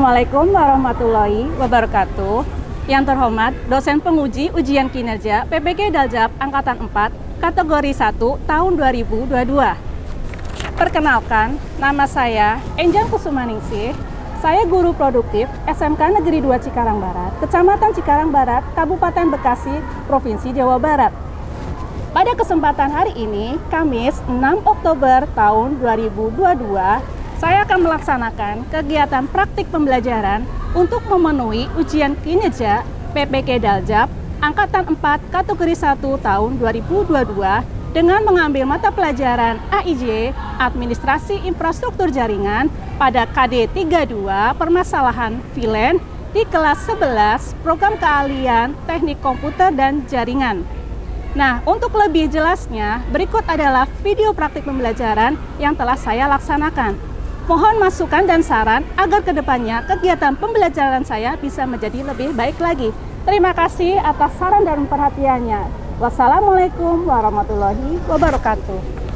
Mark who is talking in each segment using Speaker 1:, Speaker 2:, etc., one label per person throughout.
Speaker 1: Assalamualaikum warahmatullahi wabarakatuh. Yang terhormat dosen penguji ujian kinerja PPG Daljab Angkatan 4 kategori 1 tahun 2022. Perkenalkan, nama saya Enjang Kusumaningsih. Saya guru produktif SMK Negeri 2 Cikarang Barat, Kecamatan Cikarang Barat, Kabupaten Bekasi, Provinsi Jawa Barat. Pada kesempatan hari ini, Kamis 6 Oktober tahun 2022, saya akan melaksanakan kegiatan praktik pembelajaran untuk memenuhi ujian kinerja PPG Daljab Angkatan 4 kategori 1 tahun 2022 dengan mengambil mata pelajaran AIJ Administrasi Infrastruktur Jaringan pada KD 32 Permasalahan VLAN di kelas 11 Program Keahlian Teknik Komputer dan Jaringan. Nah, untuk lebih jelasnya, berikut adalah video praktik pembelajaran yang telah saya laksanakan. Mohon masukan dan saran agar kedepannya kegiatan pembelajaran saya bisa menjadi lebih baik lagi. Terima kasih atas saran dan perhatiannya. Wassalamualaikum warahmatullahi wabarakatuh.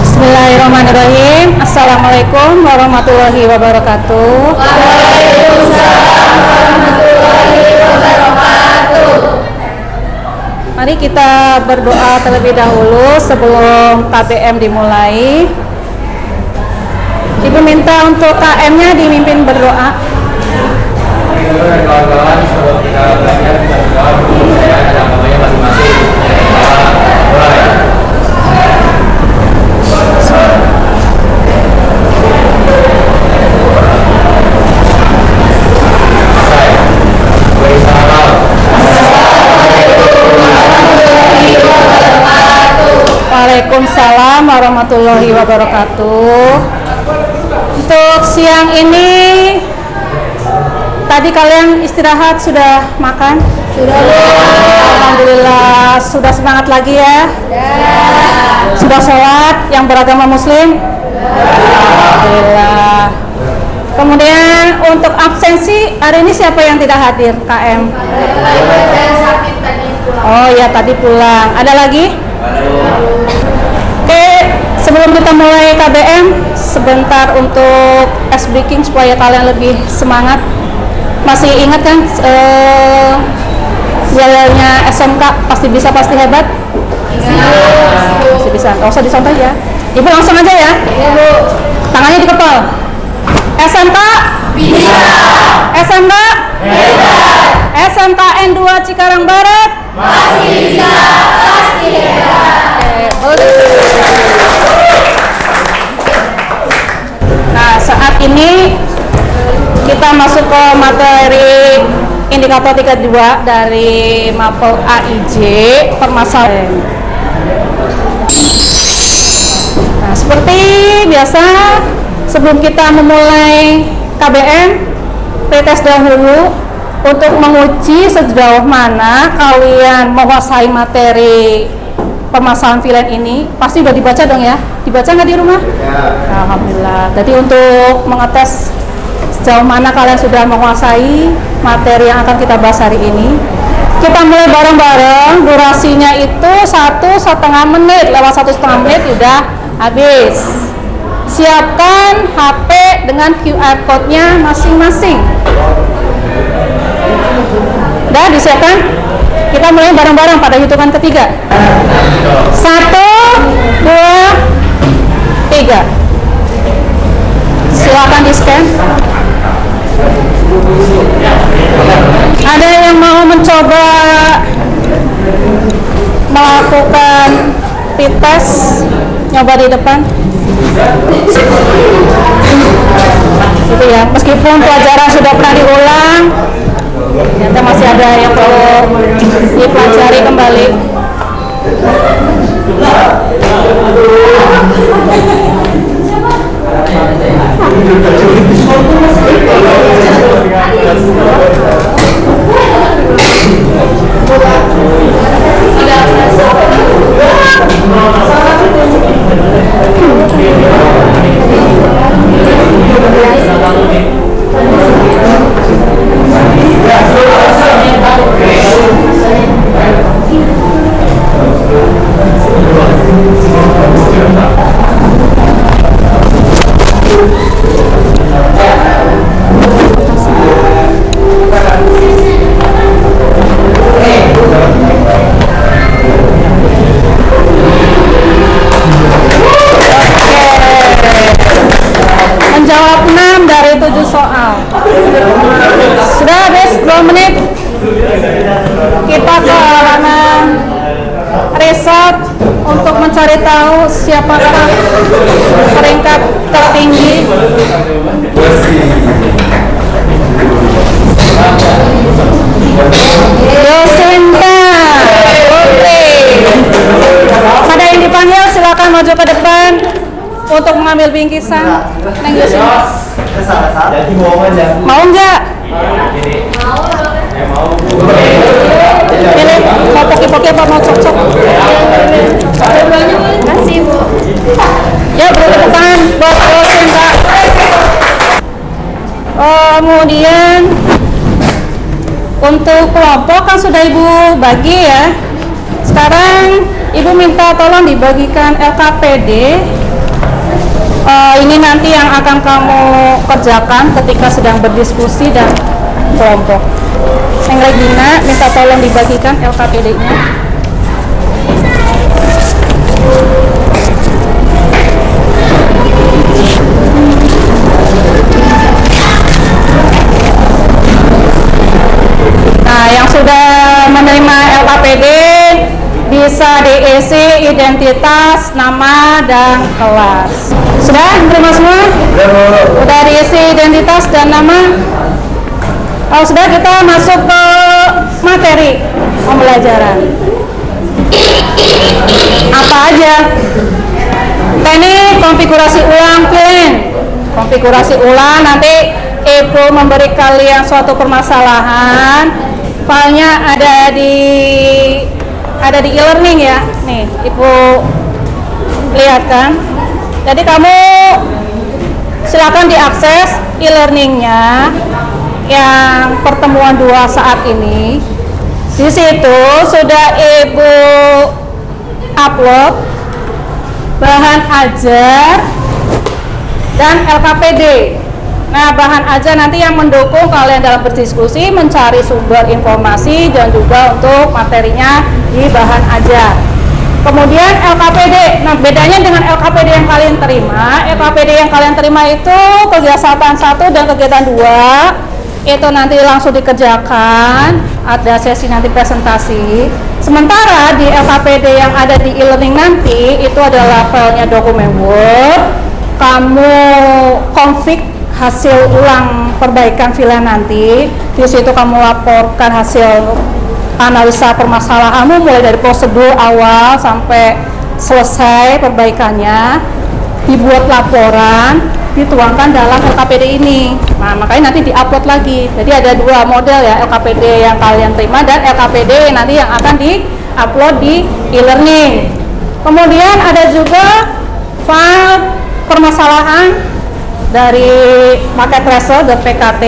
Speaker 1: Bismillahirrahmanirrahim. Assalamualaikum warahmatullahi wabarakatuh.
Speaker 2: Waalaikumsalam warahmatullahi wabarakatuh.
Speaker 1: Mari kita berdoa terlebih dahulu sebelum KBM dimulai. Ibu minta untuk KM-nya dimimpin berdoa.
Speaker 3: Kawan-kawan, sebelum kita belajar berdoa dulu, saya ada namanya masing-masing. Mulai.
Speaker 1: Waalaikumsalam warahmatullahi wabarakatuh. Untuk siang ini, tadi kalian istirahat sudah makan? Sudah. Alhamdulillah, sudah semangat lagi ya? Sudah sholat yang beragama muslim? Alhamdulillah. Kemudian untuk absensi, hari ini siapa yang tidak hadir KM?
Speaker 2: Saya sakit tadi pulang.
Speaker 1: Oh ya, tadi pulang. Ada lagi? Oke, sebelum kita mulai KBM, sebentar untuk ice breaking supaya kalian lebih semangat. Masih ingat kan jalannya SMK pasti bisa pasti hebat? Masih bisa, nggak usah disontek ya. Ibu langsung aja ya. Ibu tangannya dikepal. SMK
Speaker 2: Bisa.
Speaker 1: SMK
Speaker 2: Hebat.
Speaker 1: SMK N2 Cikarang Barat
Speaker 2: Pasti bisa. Pasti hebat.
Speaker 1: Nah, saat ini kita masuk ke materi indikator 32 dari mapel AIJ permasalahan. Nah, seperti biasa sebelum kita memulai KBM, pretest dahulu untuk menguji sejauh mana kalian menguasai materi permasalahan VLAN ini. Pasti udah dibaca dong ya? Dibaca nggak di rumah?
Speaker 3: Ya.
Speaker 1: Alhamdulillah. Jadi untuk mengetes sejauh mana kalian sudah menguasai materi yang akan kita bahas hari ini, kita mulai bareng-bareng. Durasinya itu 1,5 menit. Lewat 1,5 menit udah habis. Siapkan HP dengan QR code-nya masing-masing. Udah disiapkan? Kita mulai bareng-bareng pada hitungan ketiga. 1, 2, 3. Silakan di-scan. Ada yang mau mencoba melakukan pretest, nyoba di depan? Gitu ya, meskipun pelajaran sudah pernah diulang, Ternyata masih ada yang perlu dipelajari kembali. Menjawab 6 dari 7 soal. Sudah habis 2 menit. Kita ke halaman riset untuk mencari tahu siapakah peringkat tertinggi. Yosinta. Oke. Ada yang dipanggil, silakan maju ke depan untuk mengambil bingkisan. Neng Yosinta. Mau nggak? Pilih mau poki-poki apa mau cocok?
Speaker 2: Kasih Bu.
Speaker 1: Ya, beri tepuk tangan buat Yosinta. Kemudian untuk kelompok kan sudah Ibu bagi ya. Sekarang Ibu minta tolong dibagikan LKPD. Ini nanti yang akan kamu kerjakan ketika sedang berdiskusi dan kelompok. Neng Regina minta tolong dibagikan LKPD-nya. Nah, yang sudah menerima LKPD bisa diisi identitas, nama, dan kelas. Sudah menerima semua? Sudah diisi identitas dan nama? Kalau sudah, kita masuk ke materi pembelajaran. Apa aja? Teknik konfigurasi ulang VLAN. Konfigurasi ulang, nanti Ibu memberi kalian suatu permasalahan. Filenya ada di e-learning ya. Nih, Ibu lihat kan. Jadi kamu silakan diakses e-learningnya yang pertemuan 2 saat ini. Di situ sudah Ibu upload bahan ajar dan LKPD. Nah, bahan ajar nanti yang mendukung kalian dalam berdiskusi, mencari sumber informasi, dan juga untuk materinya di bahan ajar. Kemudian LKPD, nah bedanya dengan LKPD yang kalian terima, LKPD yang kalian terima itu kegiatan 1 dan kegiatan 2, itu nanti langsung dikerjakan, ada sesi nanti presentasi. Sementara di LKPD yang ada di e-learning nanti, itu adalah filenya dokumen Word, kamu config hasil ulang perbaikan VLAN nanti, di situ kamu laporkan hasil analisa permasalahanmu mulai dari prosedur awal sampai selesai perbaikannya, dibuat laporan, dituangkan dalam LKPD ini. Nah, makanya nanti diupload lagi. Jadi ada 2 model ya, LKPD yang kalian terima dan LKPD nanti yang akan diupload di e-learning. Kemudian ada juga file permasalahan dari paket tracer.pkt.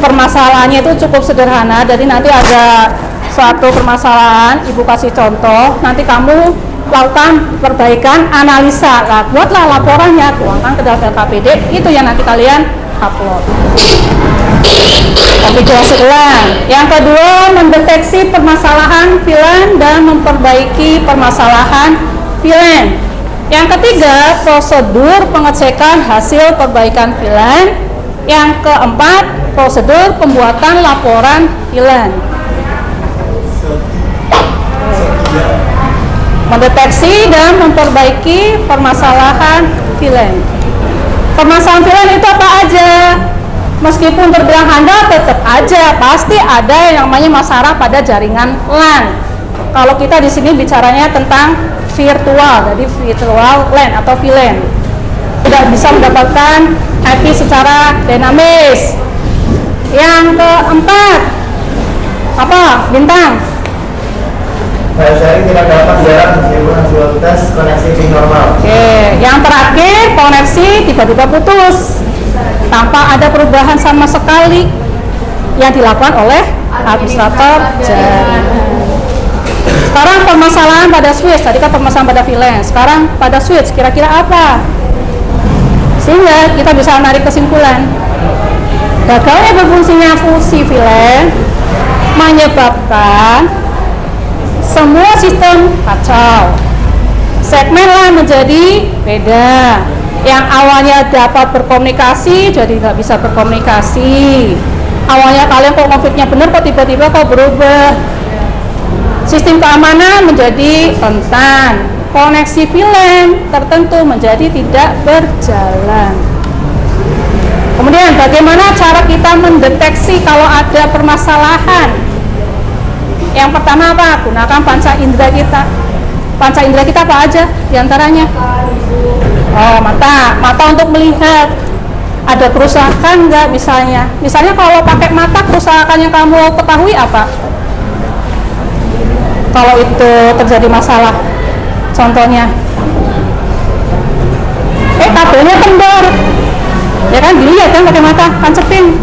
Speaker 1: Permasalahannya itu cukup sederhana, jadi nanti ada suatu permasalahan, Ibu kasih contoh, nanti kamu lakukan perbaikan, analisa, nah, buatlah laporannya, tuangkan ke dalam LKPD, itu yang nanti kalian upload. Konfigurasi ulang. Yang kedua, mendeteksi permasalahan VLAN dan memperbaiki permasalahan VLAN. Yang ketiga, prosedur pengecekan hasil perbaikan VLAN. Yang keempat, prosedur pembuatan laporan VLAN. Mendeteksi dan memperbaiki permasalahan VLAN. Permasalahan VLAN itu apa aja? Meskipun terbilang handal, tetap aja pasti ada yang namanya masalah pada jaringan LAN. Kalau kita di sini bicaranya tentang virtual, jadi virtual LAN atau VLAN. Tidak bisa mendapatkan IP secara dinamis. Yang keempat, apa? Bintang.
Speaker 4: File sharing tidak dapat jarak meskipun hasil tes koneksi ping normal.
Speaker 1: Oke, yang terakhir koneksi tiba-tiba putus tanpa ada perubahan sama sekali yang dilakukan oleh administrator jaringan. Sekarang permasalahan pada switch, tadi kan permasalahan pada VLAN, sekarang pada switch kira-kira apa? Sehingga kita bisa menarik kesimpulan gagalnya berfungsinya fungsi VLAN menyebabkan semua sistem kacau. Segmen LAN menjadi beda. Yang awalnya dapat berkomunikasi jadi nggak bisa berkomunikasi. Awalnya kalian kok konfliknya benar, kok tiba-tiba kok berubah. Sistem keamanan menjadi rentan. Koneksi VLAN tertentu menjadi tidak berjalan. Kemudian bagaimana cara kita mendeteksi kalau ada permasalahan? Yang pertama apa? Gunakan panca indera kita. Panca indera kita apa aja diantaranya? Oh, mata. Mata untuk melihat ada kerusakan nggak misalnya. Misalnya kalau pakai mata, kerusakan yang kamu ketahui apa? Kalau itu terjadi masalah. Contohnya. Kabelnya kendor. Ya kan, dilihat kan pakai mata, kancepin.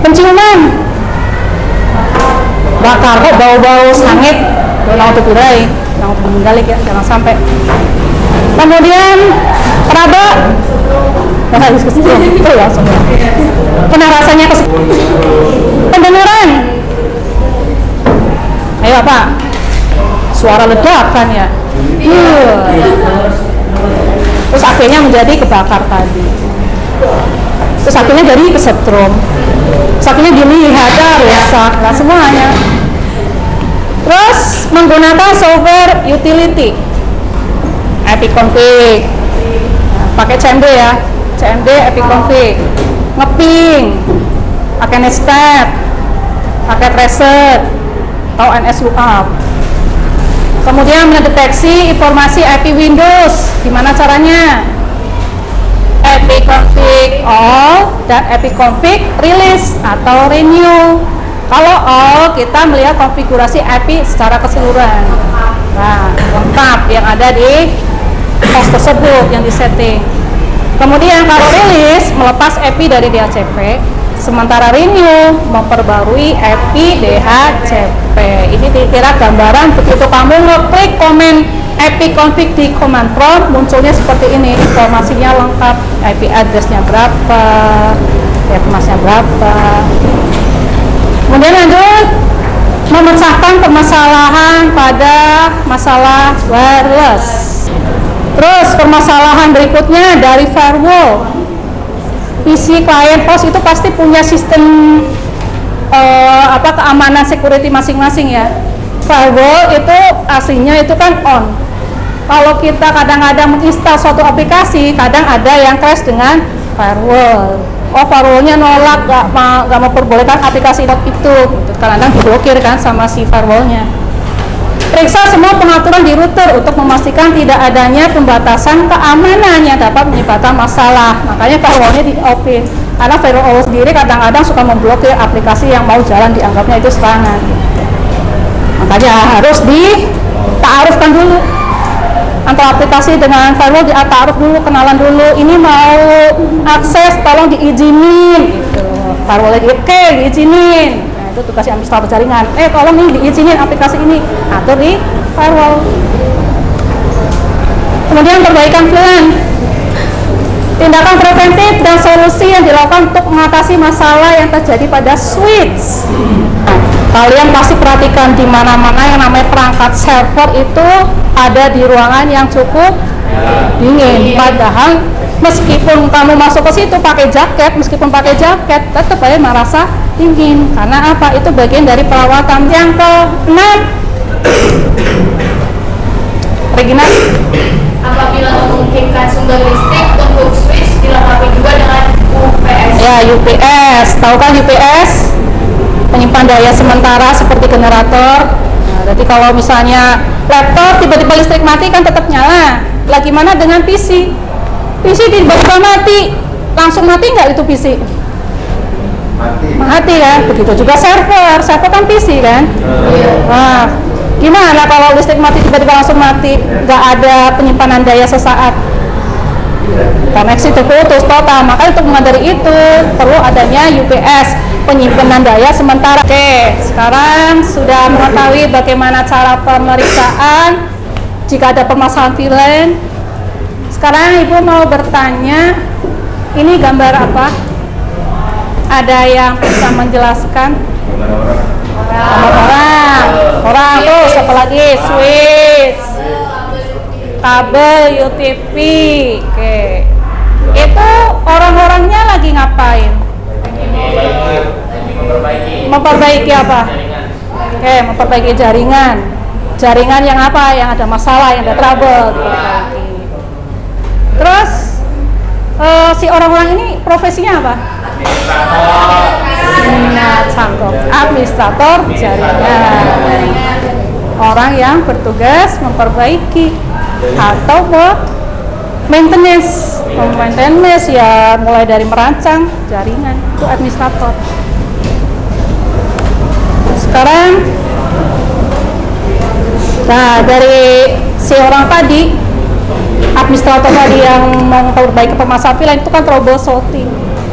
Speaker 1: Penciuman. Bakar kok bau-bau sangit, naudzubillah, naudzubillah ya, jangan sampai. Kemudian raba, habis kesetrum, itu langsung. Pernah rasanya kesetrum. Pendengaran, ayo Pak, suara ledakan ya. Terus akhirnya menjadi kebakar tadi. Terus akhirnya jadi kesetrum. Akhirnya dilihat rusak, nah semuanya. Terus menggunakan software utility, epiconfig, pakai CMD ya, CMD epiconfig, ngeping, pakai netstat, pakai tracer atau NSLookup. Kemudian mendeteksi informasi IP Windows, gimana caranya? Epiconfig all dan epiconfig release atau renew. Kalau all, kita melihat konfigurasi IP secara keseluruhan. Nah, lengkap yang ada di host tersebut yang disetting. Kemudian kalau release, melepas IP dari DHCP, sementara renew memperbarui IP DHCP. Ini kira-kira gambaran begitu kamu ngeklik komen epiconfig di command prompt, munculnya seperti ini, informasinya lengkap, IP address-nya berapa, informasinya berapa. Kemudian lanjut, memecahkan permasalahan pada masalah wireless. Terus permasalahan berikutnya dari firewall. PC client host itu pasti punya sistem keamanan security masing-masing ya. Firewall itu aslinya itu kan on. Kalau kita kadang-kadang menginstal suatu aplikasi, kadang ada yang crash dengan firewall. Oh, firewallnya nolak, nggak memperbolehkan aplikasi itu, kadang-kadang diblokir kan sama si firewallnya. Periksa semua pengaturan di router untuk memastikan tidak adanya pembatasan keamanan yang dapat menyebabkan masalah. Makanya firewallnya di-open. Karena firewall sendiri kadang-kadang suka memblokir aplikasi yang mau jalan, dianggapnya itu serangan. Makanya harus dita'arufkan dulu antara aplikasi dengan firewall, ta'aruf dulu, kenalan dulu. Ini mau akses, tolong diizinin gitu. Firewall lagi oke, diizinin. Nah, itu tugas administrator jaringan. Tolong nih diizinin aplikasi ini, atur di firewall. Kemudian perbaikan VLAN. Tindakan preventif dan solusi yang dilakukan untuk mengatasi masalah yang terjadi pada switch. Kalian pasti perhatikan di mana-mana yang namanya perangkat server itu ada di ruangan yang cukup dingin. Padahal meskipun kamu masuk ke situ pakai jaket, tetap aja merasa dingin. Karena apa? Itu bagian dari perawatan. Yang ke-6, Regina.
Speaker 2: Apabila memungkinkan sumber listrik untuk switch dilengkapi juga dengan UPS
Speaker 1: Ya, UPS. Tahu kan UPS? Penyimpan daya sementara seperti generator. Nah, jadi kalau misalnya laptop tiba-tiba listrik mati kan tetap nyala. Lah gimana dengan PC? PC tiba-tiba mati, langsung mati nggak itu PC? Mati kan? Begitu juga server kan PC kan? Nah, gimana kalau listrik mati tiba-tiba langsung mati? Nggak ada penyimpanan daya sesaat. Koneksi terputus total, maka untuk menghindari itu perlu adanya UPS, penyimpanan daya sementara. Oke, sekarang sudah mengetahui bagaimana cara pemeriksaan jika ada permasalahan VLAN. Sekarang Ibu mau bertanya, ini gambar apa? Ada yang bisa menjelaskan? Orang tuh siapa lagi? Switch, kabel UTP. Oke, itu orang-orangnya lagi ngapain? Memperbaiki apa? Oke, memperbaiki jaringan. Jaringan yang apa? Yang ada masalah, yang ada trouble. Diperbaiki. Terus si orang-orang ini profesinya apa? Nah, cangkok. Administrator jaringan. Orang yang bertugas memperbaiki atau maintenance ya, mulai dari merancang jaringan, itu administrator. Sekarang nah, dari si orang tadi, administrator tadi yang memperbaiki permasalahan VLAN itu kan troubleshooting.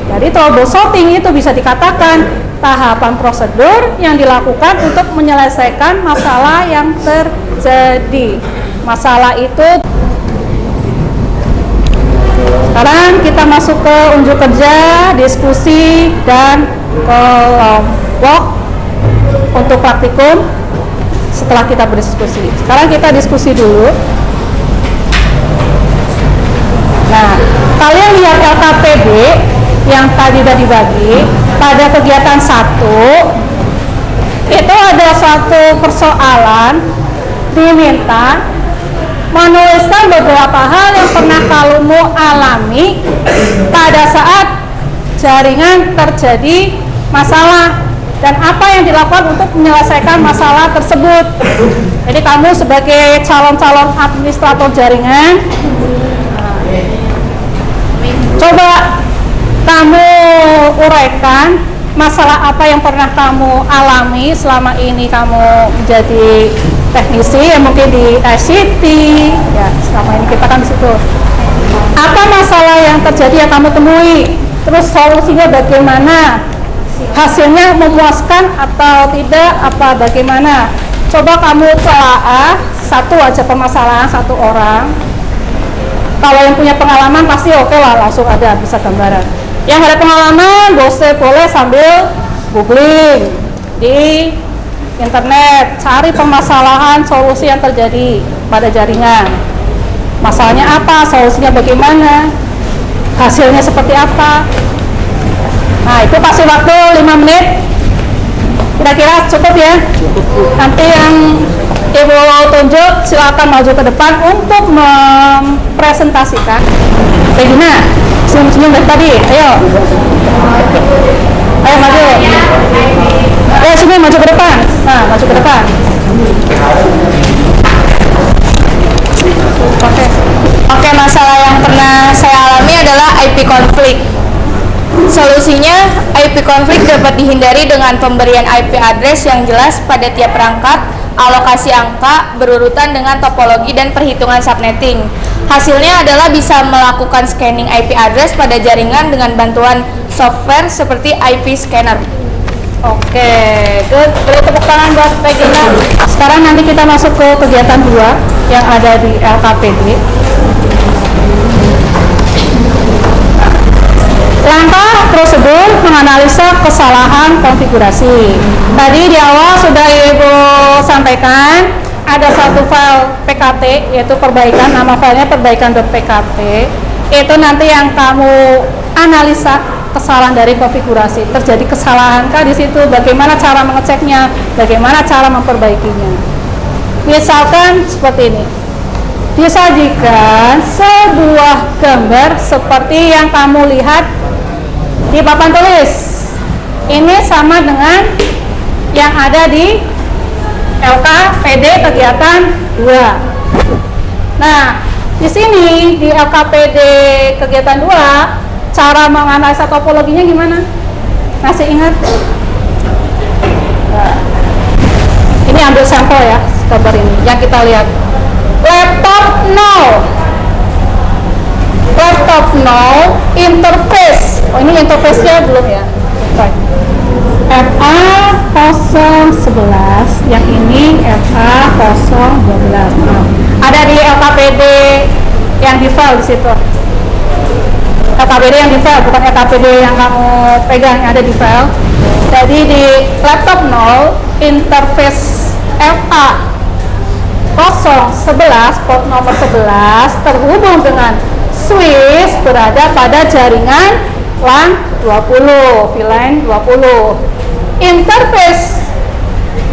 Speaker 1: Jadi troubleshooting itu bisa dikatakan tahapan prosedur yang dilakukan untuk menyelesaikan masalah yang terjadi. Masalah itu. Sekarang kita masuk ke unjuk kerja, diskusi, dan kelompok untuk praktikum setelah kita berdiskusi. Sekarang kita diskusi dulu. Nah, kalian lihat LKPD yang tadi sudah dibagi pada kegiatan 1 itu ada suatu persoalan diminta menuliskan beberapa hal yang pernah kamu alami pada saat jaringan terjadi masalah dan apa yang dilakukan untuk menyelesaikan masalah tersebut. Jadi kamu sebagai calon-calon administrator jaringan, coba kamu uraikan masalah apa yang pernah kamu alami selama ini kamu menjadi teknisi, ya mungkin di ICT, ya selama ini kita kan di situ. Apa masalah yang terjadi yang kamu temui? Terus solusinya bagaimana? Hasilnya memuaskan atau tidak? Apa bagaimana? Coba kamu telaah satu aja permasalahan satu orang. Kalau yang punya pengalaman pasti oke lah, langsung ada bisa gambaran. Yang ada pengalaman boleh sambil googling di internet, cari permasalahan solusi yang terjadi pada jaringan. Masalahnya apa, solusinya bagaimana, hasilnya seperti apa. Nah, itu kasih waktu 5 menit. Kira-kira cukup ya? Nanti yang Ibu tunjuk silakan maju ke depan untuk mempresentasikan. Regina, senyum-senyum dari tadi, ayo. Ayo maju. Ayo sini maju ke depan. Nah, maju ke depan.
Speaker 2: Oke, masalah yang pernah saya alami adalah IP konflik. Solusinya, IP konflik dapat dihindari dengan pemberian IP address yang jelas pada tiap perangkat, alokasi angka, berurutan dengan topologi dan perhitungan subnetting. Hasilnya adalah bisa melakukan scanning IP address pada jaringan dengan bantuan software seperti IP scanner.
Speaker 1: Oke, good. Beri tepuk tangan buat Regina. Sekarang nanti kita masuk ke kegiatan 2 yang ada di LKPD. Langkah prosedur menganalisa kesalahan konfigurasi. Tadi di awal sudah Ibu sampaikan ada satu file PKT, yaitu perbaikan, nama filenya perbaikan.pkt. Itu nanti yang kamu analisa kesalahan dari konfigurasi. Terjadi kesalahan kah di situ? Bagaimana cara mengeceknya? Bagaimana cara memperbaikinya? Misalkan seperti ini. Disajikan sebuah gambar seperti yang kamu lihat di papan tulis. Ini sama dengan yang ada di LKPD kegiatan 2. Nah, di sini di LKPD kegiatan 2, cara menganalisa topologinya gimana? Masih ingat? Nah, ini ambil sampel ya, gambar ini yang kita lihat. Laptop 0. Laptop 0, interface. Oh, ini interface-nya belum ya. FA 011, yang ini FA 012. Ada di LKPD yang di file di situ. LKPD yang di file, bukan LKPD yang kamu pegang, yang ada di file. Jadi di laptop 0, interface FA 011, port nomor 11 terhubung dengan switch berada pada jaringan LAN 20, VLAN 20. Interface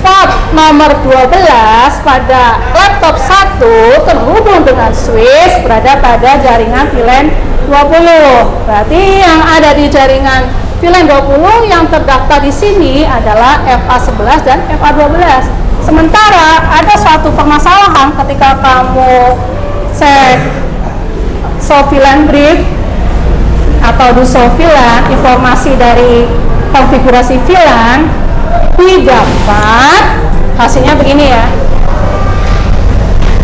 Speaker 1: port nomor 12 pada laptop 1 terhubung dengan switch berada pada jaringan VLAN 20. Berarti yang ada di jaringan VLAN 20 yang terdaftar di sini adalah FA11 dan FA12. Sementara ada suatu permasalahan ketika kamu cek VLAN brief atau do VLAN, informasi dari konfigurasi VLAN didapat hasilnya begini ya.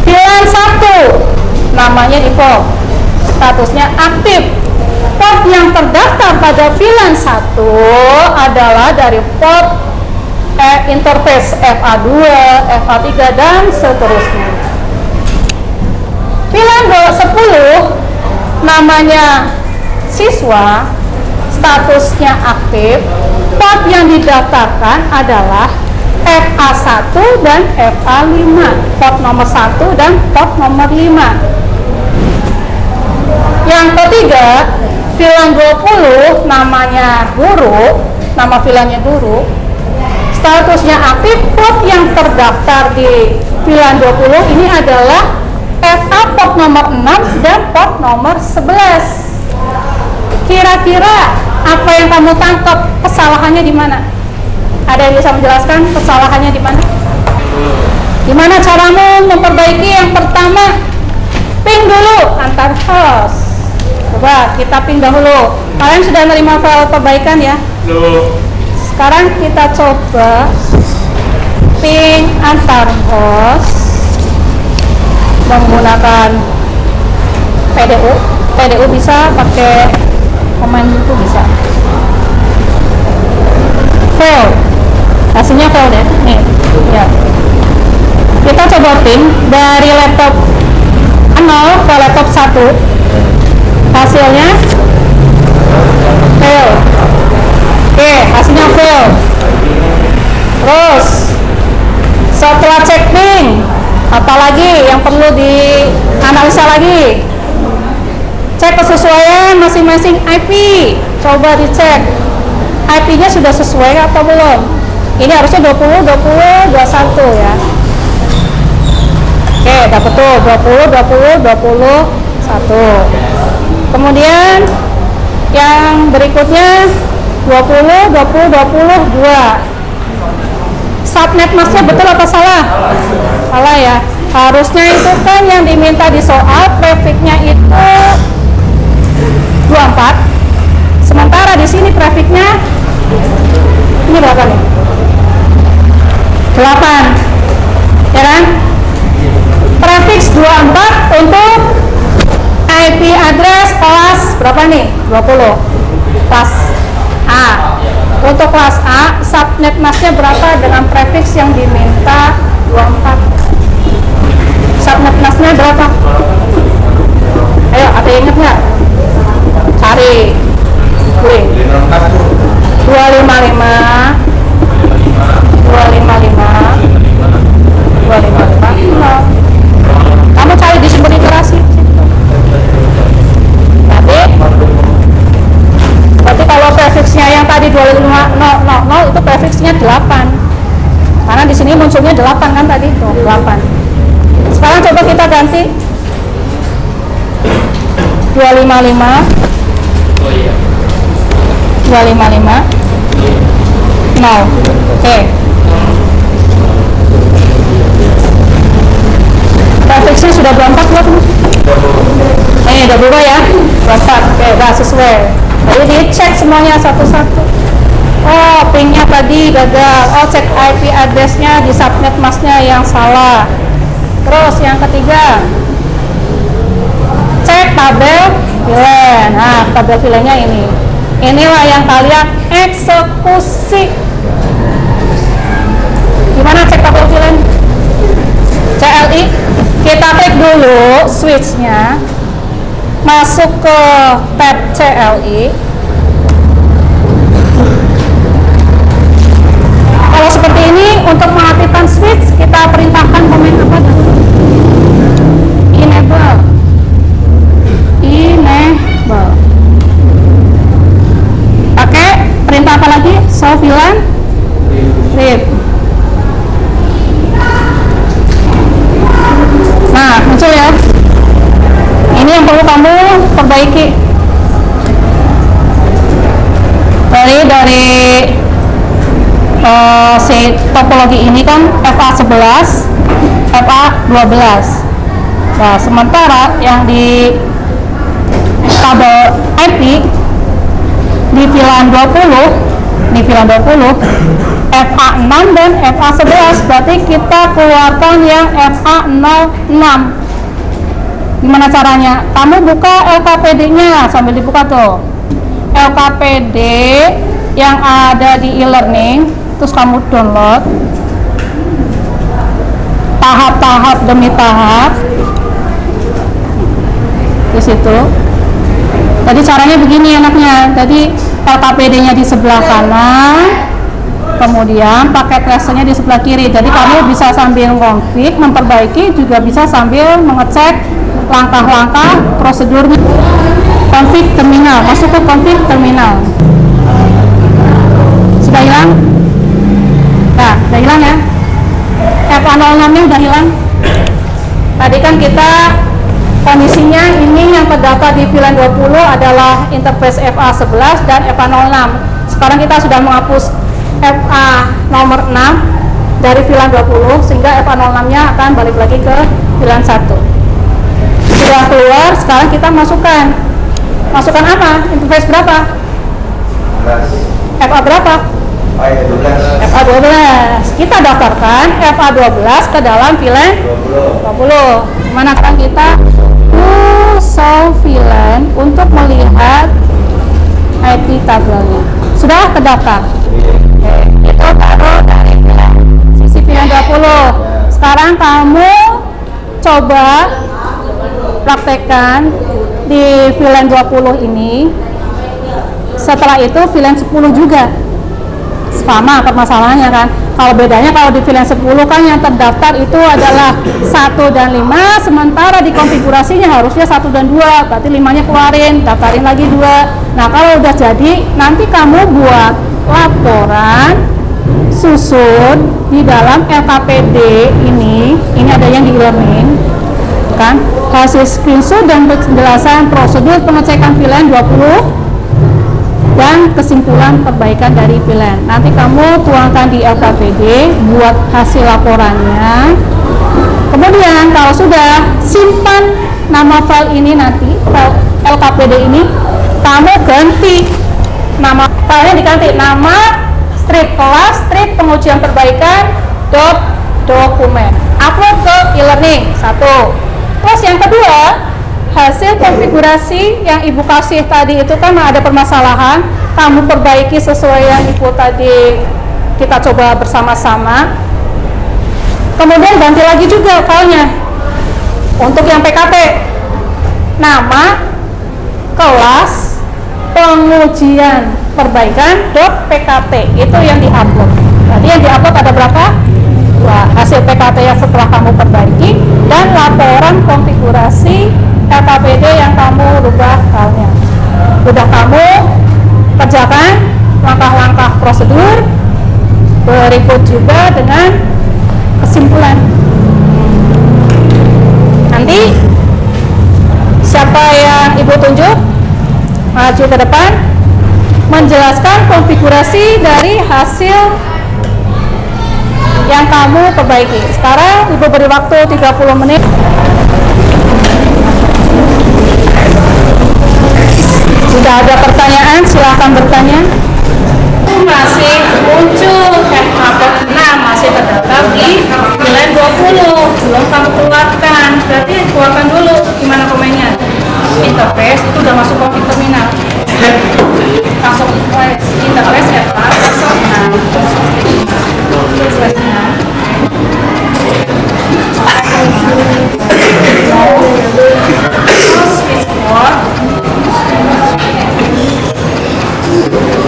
Speaker 1: VLAN 1 namanya default, statusnya aktif. Port yang terdaftar pada VLAN 1 adalah dari port interface FA2, FA3 dan seterusnya. VLAN 10 namanya siswa, statusnya aktif. Port yang didaftarkan adalah FA1 dan FA5, port nomor 1 dan port nomor 5. Yang ketiga, VLAN 20 namanya guru, nama VLAN-nya guru, statusnya aktif. Port yang terdaftar di VLAN 20 ini adalah FA port nomor 6 dan port nomor 11. Kira-kira apa yang kamu tangkap kesalahannya di mana? Ada yang bisa menjelaskan kesalahannya di mana? Gimana caramu memperbaiki? Yang pertama, ping dulu antar host. Coba kita ping dahulu. Kalian sudah menerima file perbaikan ya? Sekarang kita coba ping antar host menggunakan PDU. PDU bisa pakai command itu bisa. Fail. Hasilnya fail deh. Nih, ya. Kita coba ping dari laptop 0 ke laptop 1. Hasilnya fail. Oke, hasilnya fail. Terus setelah cek ping, apalagi yang perlu dianalisa lagi? Cek kesesuaian masing-masing IP. Coba dicek IP-nya sudah sesuai atau belum. Ini harusnya 20, 20, 21 ya. Oke, dapat tuh 20, 20, 21. Kemudian yang berikutnya 20, 20, 22. Subnet masknya betul atau salah? Salah ya. Harusnya itu kan yang diminta di soal prefiknya itu 24. Sementara di sini prefiknya ini berapa nih? 8. Ya kan? Prefiks 24 untuk IP address kelas berapa nih? 20. Kelas A. Untuk kelas A, subnet masknya berapa dengan prefiks yang diminta 24? Subnet masknya berapa? Ayo, ada yang inget nggak? Cari. Boleh. 255 Kamu cari di sumber literasi. Berarti kalau prefiksnya yang tadi 25500 itu prefiksnya 8. Karena di sini munculnya 8 kan tadi tuh, 8. Sekarang coba kita ganti 255 255 0. Oke. Prefixnya sudah 24 belum? Udah berubah ya? 24. Oke, udah sesuai. Jadi dicek semuanya satu-satu. Oh, pingnya tadi gagal. Oh, cek IP address-nya di subnet masnya yang salah. Terus yang ketiga, cek tabel VLAN. Nah, tabel VLAN-nya ini. Inilah yang kalian eksekusi. Gimana cek tabel VLAN? CLI. Kita klik dulu switch-nya. Masuk ke tab CLI. Kalau seperti ini, untuk mengaktifkan switch, kita perintahkan komen apa dulu? Enable. Pakai perintah apa lagi? Show VLAN RIP. Nah, muncul ya. Ini yang perlu kamu perbaiki. Dari si topologi ini kan FA11, FA12. Nah, sementara yang di tabel IP di VLAN 20, FA6 dan FA11, berarti kita keluarkan yang FA06. Gimana caranya? Kamu buka LKPD-nya sambil dibuka tuh. LKPD yang ada di e-learning, terus kamu download tahap-tahap demi tahap di situ. Tadi caranya begini enaknya. Tadi LKPD-nya di sebelah kanan, kemudian paket tracernya di sebelah kiri. Jadi kamu bisa sambil config, memperbaiki, juga bisa sambil mengecek langkah-langkah prosedurnya. Config terminal, masuk ke config terminal. Sudah hilang? Nah, udah hilang ya. FA06-nya udah hilang. Tadi kan kita kondisinya ini yang terdaftar di VLAN 20 adalah interface FA11 dan FA06. Sekarang kita sudah menghapus FA nomor 6 dari VLAN 20, sehingga FA06-nya akan balik lagi ke VLAN 1. Sudah keluar, sekarang kita masukkan apa? Interface berapa? FA berapa? FA12. Kita daftarkan FA12 ke dalam VLAN 20. Mana kan kita show VLAN untuk melihat IP tabelnya. Sudah terdaftar. Itu baru dari sisi VLAN 20. Sekarang kamu coba praktekkan di VLAN 20 ini. Setelah itu VLAN 10 juga sama permasalahannya kan. Kalau bedanya kalau di VLAN 10 kan yang terdaftar itu adalah 1 dan 5, sementara di konfigurasinya harusnya 1 dan 2, berarti 5-nya keluarin, daftarin lagi 2. Nah, kalau udah jadi, nanti kamu buat laporan susun di dalam LKPD ini ada yang di e-learning kan, hasil screenshot dan penjelasan prosedur pengecekan VLAN 20 dan kesimpulan perbaikan dari VLAN. Nanti kamu tuangkan di LKPD, buat hasil laporannya. Kemudian kalau sudah, simpan nama file ini, nanti file LKPD ini kamu ganti nama filenya, diganti nama strip kelas, strip pengujian perbaikan .dokumen, upload ke e-learning 1. Terus yang kedua, hasil konfigurasi yang ibu kasih tadi itu kan ada permasalahan, kamu perbaiki sesuai yang ibu tadi kita coba bersama-sama. Kemudian ganti lagi juga filenya untuk yang PKT, nama kelas pengujian perbaikan .pkt, itu yang diupload. Tadi yang diupload ada berapa? 2. Hasil PKT yang setelah kamu perbaiki dan laporan konfigurasi LKPD yang kamu rubah filenya. Udah kamu kerjakan langkah-langkah prosedur, berikut juga dengan kesimpulan. Nanti siapa yang ibu tunjuk maju ke depan, menjelaskan konfigurasi dari hasil yang kamu perbaiki. Sekarang Ibu beri waktu 30 menit. Jika ada pertanyaan, silakan bertanya. Masih muncul masih terdaftar di nilai 20, belum kamu keluarkan. Berarti keluarkan dulu. Gimana komennya? Interface itu udah masuk konfig terminal. Langsung interface ya Pak.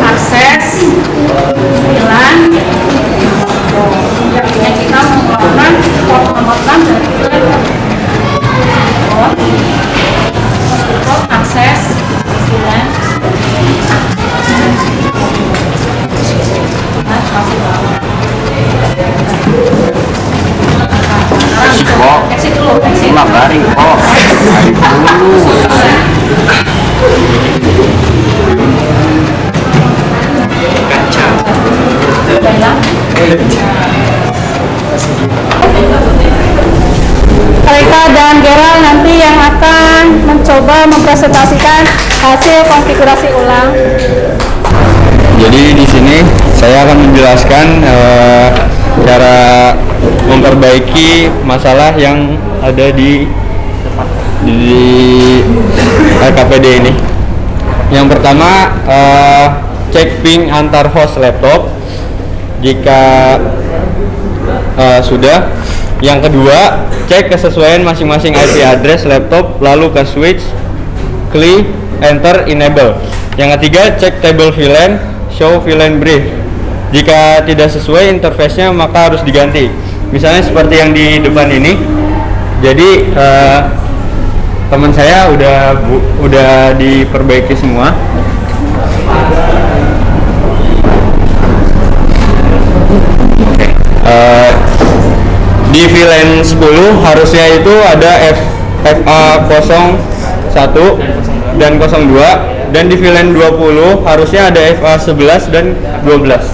Speaker 1: Akses bilan yang kita menggunakan port nomor 6 dari port akses bilan exit dulu, exit Reka dan Gerald nanti yang akan mencoba mempresentasikan hasil konfigurasi ulang.
Speaker 5: Jadi di sini saya akan menjelaskan cara memperbaiki masalah yang ada di RKPD ini. Yang pertama, cek ping antar host laptop jika sudah. Yang kedua, cek kesesuaian masing-masing IP address laptop, lalu ke switch, klik, enter, enable. Yang ketiga, cek table VLAN, show VLAN brief. Jika tidak sesuai interface-nya maka harus diganti. Misalnya seperti yang di depan ini. Jadi teman saya udah diperbaiki semua. Di VLAN 10 harusnya itu ada FA01 dan 02, dan di VLAN 20 harusnya ada FA11 dan 12.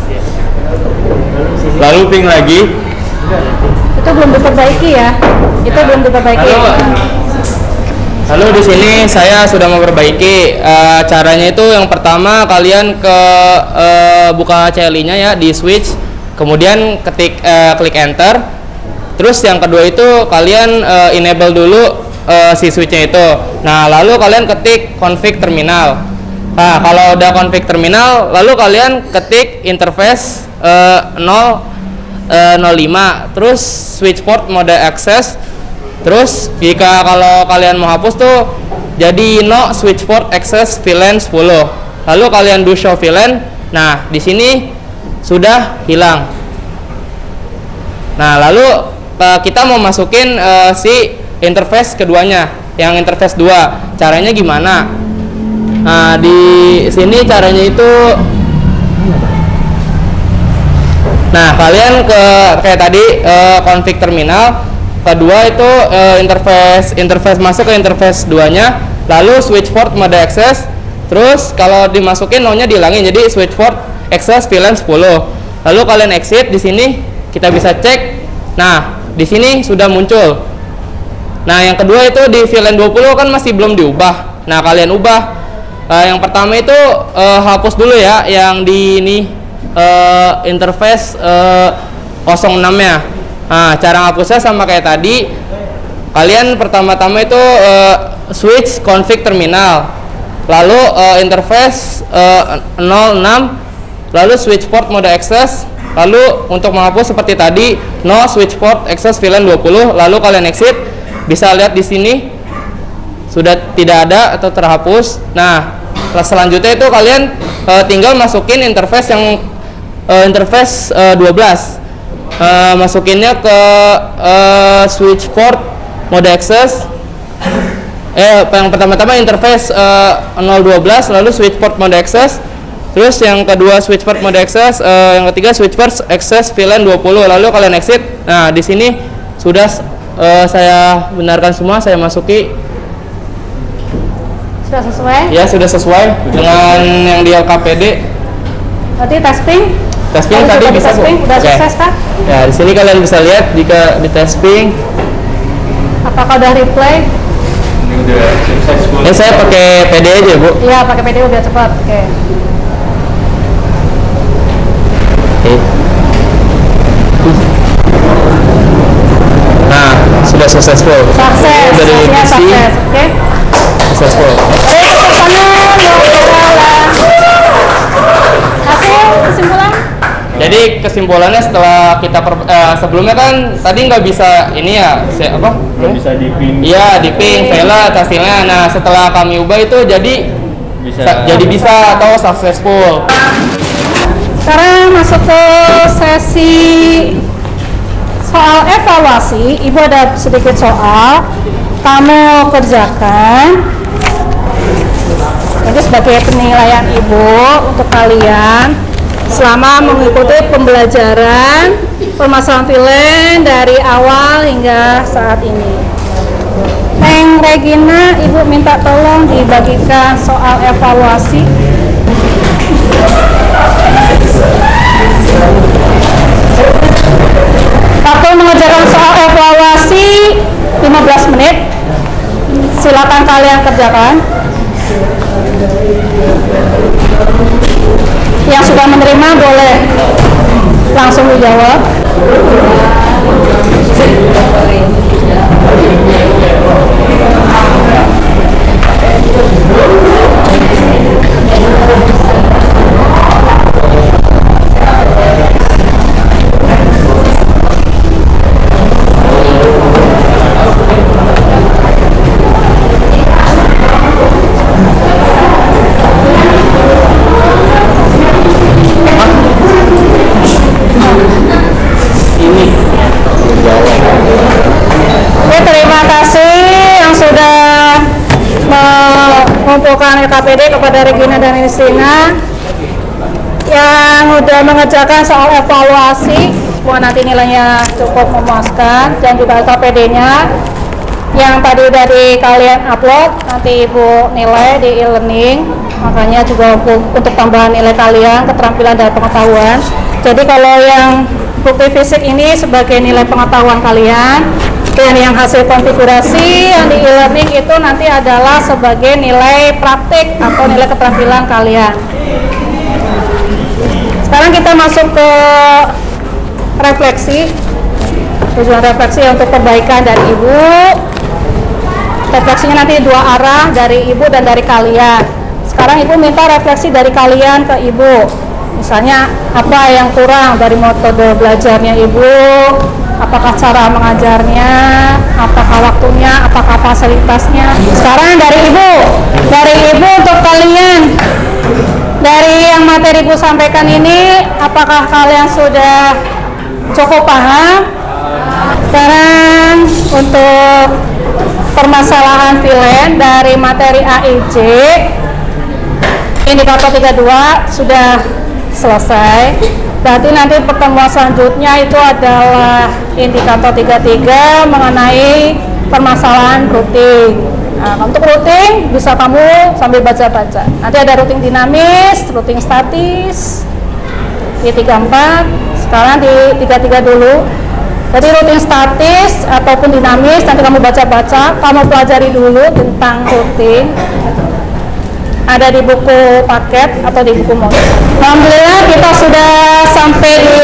Speaker 5: Lalu ping lagi.
Speaker 1: Itu belum diperbaiki ya? Itu belum diperbaiki.
Speaker 6: Halo, di sini saya sudah memperbaiki. Caranya itu yang pertama kalian buka CLI-nya ya di switch, kemudian klik enter. Terus yang kedua itu kalian enable dulu si switch-nya itu. Nah, lalu kalian ketik config terminal. Nah, kalau udah config terminal, lalu kalian ketik interface 005, terus switch port mode access. Terus jika kalau kalian mau hapus tuh jadi no switch port access VLAN 10. Lalu kalian do show VLAN. Nah, di sini sudah hilang. Nah, lalu kita mau masukin si interface keduanya, yang interface 2. Caranya gimana? Nah, di sini caranya itu, nah kalian kayak tadi config terminal, kedua itu interface masuk ke interface 2-nya, lalu switch port mode access. Terus kalau dimasukin no-nya dihilangin, jadi switch port access VLAN 10. Lalu kalian exit. Di sini kita bisa cek. Nah, di sini sudah muncul. Nah, yang kedua itu di VLAN 20 kan masih belum diubah. Nah, kalian ubah. Yang pertama itu hapus dulu ya yang di ini interface 06-nya. Nah, cara ngapusnya sama kayak tadi. Kalian pertama-tama itu switch config terminal. Lalu interface 06, lalu switch port mode access. Lalu untuk menghapus seperti tadi, no switch port access VLAN 20, lalu kalian exit. Bisa lihat di sini sudah tidak ada atau terhapus. Nah, selanjutnya itu kalian tinggal masukin interface yang interface 12. Masukinnya ke switch port mode access. Yang pertama-tama interface 012, lalu switch port mode access. Terus yang kedua switch port mode access, yang ketiga switch port access VLAN 20, lalu kalian exit. Nah, di sini sudah saya benarkan semua, saya masuki
Speaker 1: Sudah sesuai?
Speaker 6: Ya, sudah sesuai dengan yang di LKPD.
Speaker 1: Berarti testing?
Speaker 6: Testing tadi bisa Bu.
Speaker 1: Udah
Speaker 6: Oke.
Speaker 1: sukses kah?
Speaker 6: Ya, di sini kalian bisa lihat jika di testing.
Speaker 1: Apakah udah replay?
Speaker 5: Ini udah successful.
Speaker 6: Ini saya pakai PD aja Bu.
Speaker 1: Iya, pakai PDU biar cepat. Oke.
Speaker 6: Oke. Nah, sudah successful.
Speaker 1: Sukses.
Speaker 6: Dari
Speaker 1: Hasilnya
Speaker 6: PC
Speaker 1: sukses. Oke.
Speaker 6: successful.
Speaker 1: Oke, ke sana hasil kesimpulan?
Speaker 6: Jadi kesimpulannya setelah kita sebelumnya kan tadi nggak bisa ini ya, apa?
Speaker 5: Nggak bisa dipin.
Speaker 6: Iya, di ping, valid hasilnya. Nah, setelah kami ubah itu jadi bisa atau successful.
Speaker 1: Sekarang masuk ke sesi soal evaluasi. Ibu ada sedikit soal, kamu kerjakan. Ini sebagai penilaian Ibu untuk kalian selama mengikuti pembelajaran permasalahan filen dari awal hingga saat ini. Neng Regina, Ibu minta tolong dibagikan soal evaluasi. Waktu mengerjakan soal evaluasi 15 menit. Silakan kalian kerjakan. Yang sudah menerima boleh langsung dijawab. Oke, terima kasih yang sudah mengumpulkan LKPD kepada Regina dan Istina yang sudah mengerjakan soal evaluasi. Semoga nanti nilainya cukup memuaskan, dan juga LKPD-nya yang tadi dari kalian upload nanti Ibu nilai di e-learning, makanya juga untuk tambahan nilai kalian, keterampilan dan pengetahuan. Jadi kalau yang bukti fisik ini sebagai nilai pengetahuan kalian, dan yang hasil konfigurasi yang di e-learning itu nanti adalah sebagai nilai praktik atau nilai keterampilan kalian. Sekarang kita masuk ke refleksi. Tujuan refleksi untuk perbaikan dari Ibu. Refleksinya nanti dua arah, dari Ibu dan dari kalian. Sekarang Ibu minta refleksi dari kalian ke Ibu. Misalnya apa yang kurang dari metode belajarnya Ibu, apakah cara mengajarnya, apakah waktunya, apakah fasilitasnya. Sekarang dari Ibu untuk kalian, dari yang materi Ibu sampaikan ini, apakah kalian sudah cukup paham? Sekarang untuk permasalahan filen dari materi AIJ, indikator 32 sudah selesai. Berarti nanti pertemuan selanjutnya itu adalah indikator 33 mengenai permasalahan routing. Nah, untuk routing bisa kamu sambil baca-baca. Nanti ada routing dinamis, routing statis di 34. Sekarang di 33 dulu. Jadi routing statis ataupun dinamis nanti kamu baca-baca, kamu pelajari dulu tentang routing. Ada di buku paket atau di buku modul. Alhamdulillah kita sudah sampai di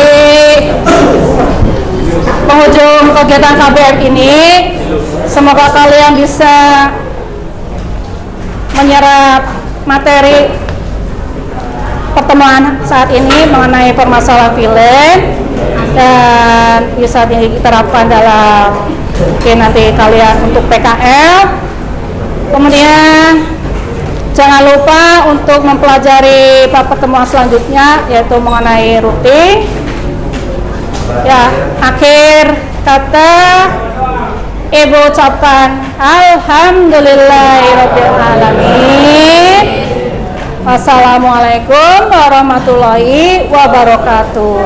Speaker 1: penghujung kegiatan KBM ini. Semoga kalian bisa menyerap materi pertemuan saat ini mengenai permasalahan filen dan bisa diterapkan dalam nanti kalian untuk PKL. Kemudian jangan lupa untuk mempelajari pertemuan selanjutnya yaitu mengenai routing. Ya, akhir kata Ibu ucapkan alhamdulillahirabbil alamin. Wassalamualaikum warahmatullahi wabarakatuh.